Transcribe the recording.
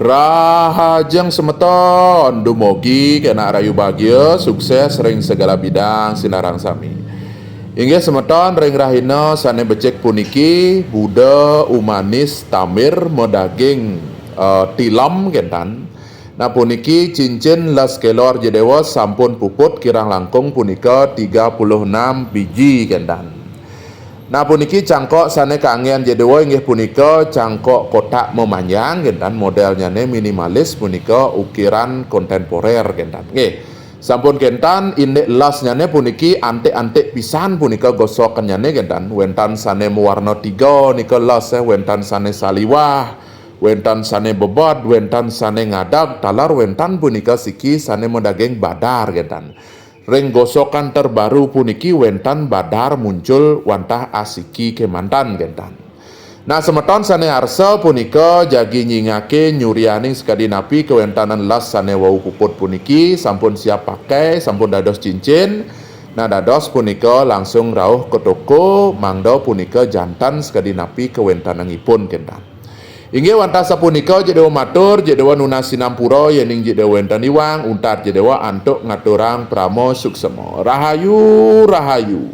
Rahajeng semeton dumugi kena rayu bahagia sukses ring segala bidang sinarang sami. Inggih semeton ring rahina sane becek puniki Buddha Umanis Tamir medaging tilam kentan. Nah puniki cincin las kelor jedewa sampun puput kirang langkung punika 36 biji kentan. Nah puniki cangkok sane kangen jedewa inggih punika cangkok kotak memanjang gentan, modelnya ne minimalis punika ukiran kontemporer gentan. Nggih. Sampun kentan indek lasnya ne puniki antek-antek pisan punika gosokannya ne gentan. Wentan sane mewarna 3 nika las wentan sane saliwah, wentan sane bebot, wentan sane ngadag, talar wentan punika siki sane medaging badar gentan. Ring gosokan terbaru puniki wentan badar muncul wantah asiki kemantan gentan. Nah semeton sane arsa punika jagi nyingake nyurianing sekadinapi kewentanan las sane wau puput puniki sampun siap pakai, sampun dados cincin. Nah dados punika langsung rauh ke toko mangda punika jantan sekadinapi kewentananipun gentan. Inggih wantah sapunika jedewa matur jedewa nuna sinampura yening jedewa wenten iwang untar jedewa antuk ngaturang pramo suksemo. Rahayu rahayu.